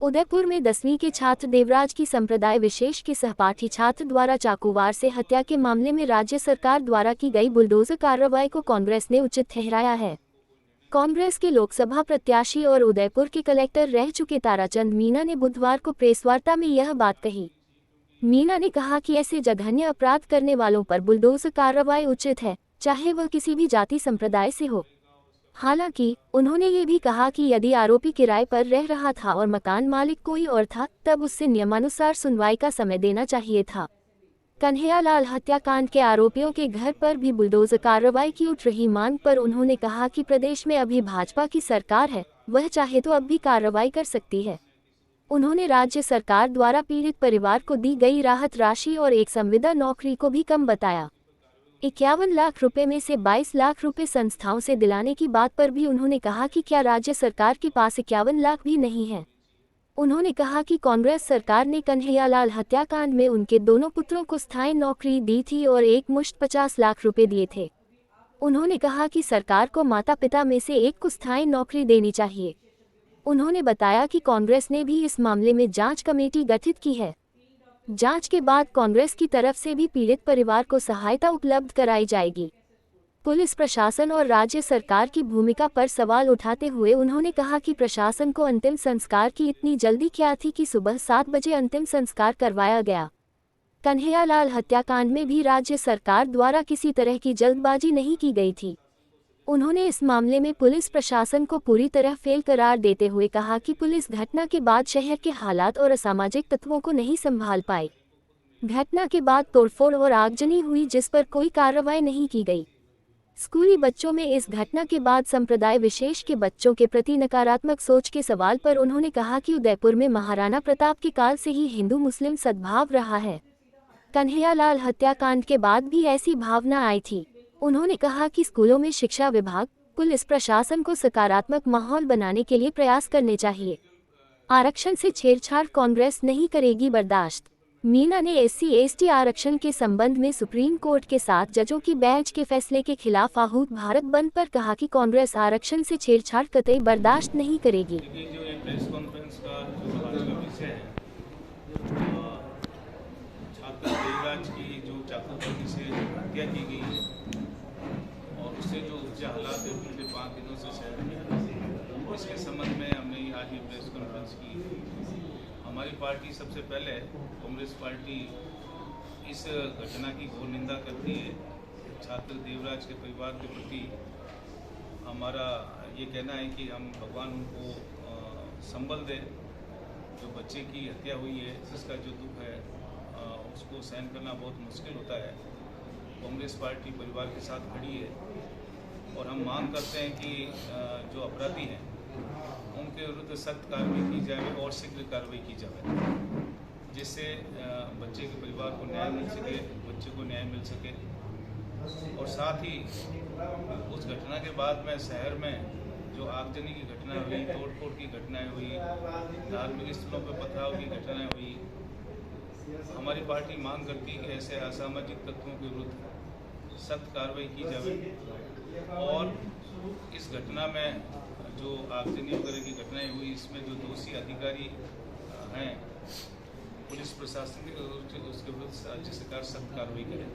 उदयपुर में 10वीं के छात्र देवराज की संप्रदाय विशेष के सहपाठी छात्र द्वारा चाकूवार से हत्या के मामले में राज्य सरकार द्वारा की गई बुलडोजर कार्रवाई को कांग्रेस ने उचित ठहराया है। कांग्रेस के लोकसभा प्रत्याशी और उदयपुर के कलेक्टर रह चुके ताराचंद मीणा ने बुधवार को प्रेसवार्ता में यह बात कही। मीणा ने कहा कि ऐसे जघन्य अपराध करने वालों पर बुलडोजर कार्रवाई उचित है, चाहे वह किसी भी जाति संप्रदाय से हो। हालांकि उन्होंने ये भी कहा कि यदि आरोपी किराए पर रह रहा था और मकान मालिक कोई और था, तब उससे नियमानुसार सुनवाई का समय देना चाहिए था। कन्हैयालाल हत्याकांड के आरोपियों के घर पर भी बुलडोजर कार्रवाई की उठ रही मांग पर उन्होंने कहा कि प्रदेश में अभी भाजपा की सरकार है, वह चाहे तो अब भी कार्रवाई कर सकती है। उन्होंने राज्य सरकार द्वारा पीड़ित परिवार को दी गई राहत राशि और एक संविदा नौकरी को भी कम बताया। 51 लाख रुपए में से 22 लाख रुपए संस्थाओं से दिलाने की बात पर भी उन्होंने कहा कि क्या राज्य सरकार के पास 51 लाख भी नहीं है। उन्होंने कहा कि कांग्रेस सरकार ने कन्हैयालाल हत्याकांड में उनके दोनों पुत्रों को स्थायी नौकरी दी थी और एक मुश्त 50 लाख रुपए दिए थे। उन्होंने कहा कि सरकार को माता पिता में से एक को स्थायी नौकरी देनी चाहिए। उन्होंने बताया कि कांग्रेस ने भी इस मामले में जांच कमेटी गठित की है। जांच के बाद कांग्रेस की तरफ से भी पीड़ित परिवार को सहायता उपलब्ध कराई जाएगी। पुलिस प्रशासन और राज्य सरकार की भूमिका पर सवाल उठाते हुए उन्होंने कहा कि प्रशासन को अंतिम संस्कार की इतनी जल्दी क्या थी कि सुबह 7 बजे अंतिम संस्कार करवाया गया। कन्हैयालाल हत्याकांड में भी राज्य सरकार द्वारा किसी तरह की जल्दबाजी नहीं की गई थी। उन्होंने इस मामले में पुलिस प्रशासन को पूरी तरह फेल करार देते हुए कहा कि पुलिस घटना के बाद शहर के हालात और असामाजिक तत्वों को नहीं संभाल पाई। घटना के बाद तोड़फोड़ और आगजनी हुई जिस पर कोई कार्रवाई नहीं की गई। स्कूली बच्चों में इस घटना के बाद संप्रदाय विशेष के बच्चों के प्रति नकारात्मक सोच के सवाल पर उन्होंने कहा कि उदयपुर में महाराणा प्रताप के काल से ही हिंदू मुस्लिम सद्भाव रहा है। कन्हैयालाल हत्याकांड के बाद भी ऐसी भावना आई थी। उन्होंने कहा कि स्कूलों में शिक्षा विभाग, पुलिस प्रशासन को सकारात्मक माहौल बनाने के लिए प्रयास करने चाहिए। आरक्षण से छेड़छाड़ कांग्रेस नहीं करेगी बर्दाश्त। मीणा ने SC/ST आरक्षण के संबंध में सुप्रीम कोर्ट के 7 जजों की बेंच के फैसले के खिलाफ आहूत भारत बंद पर कहा कि कांग्रेस आरक्षण से छेड़छाड़ कतई बर्दाश्त नहीं करेगी। उससे जो ऊर्जा हालात है पिछले 5 दिनों से शहर में, इसके संबंध में हमने आज ये प्रेस कॉन्फ्रेंस की। हमारी पार्टी सबसे पहले कांग्रेस पार्टी इस घटना की घोर निंदा करती है। छात्र देवराज के परिवार के प्रति हमारा ये कहना है कि हम भगवान उनको संबल दें। जो बच्चे की हत्या हुई है, जिसका जो दुख है उसको सहन करना बहुत मुश्किल होता है। कांग्रेस पार्टी परिवार के साथ खड़ी है और हम मांग करते हैं कि जो अपराधी हैं उनके विरुद्ध सख्त कार्रवाई की जाए और शीघ्र कार्रवाई की जाए, जिससे बच्चे के परिवार को न्याय मिल सके, बच्चे को न्याय मिल सके। और साथ ही उस घटना के बाद में शहर में जो आगजनी की घटना हुई, तोड़फोड़ की घटनाएं हुई, धार्मिक स्थलों पर पथराव की घटनाएं हुई, हमारी पार्टी मांग करती है कि ऐसे असामाजिक तत्वों के विरुद्ध सख्त कार्रवाई की जाए। और इस घटना में जो आगजनी वगैरह की घटनाएं हुई, इसमें जो दोषी अधिकारी हैं पुलिस प्रशासन के, उसके विरुद्ध राज्य सरकार सख्त कार्रवाई करे।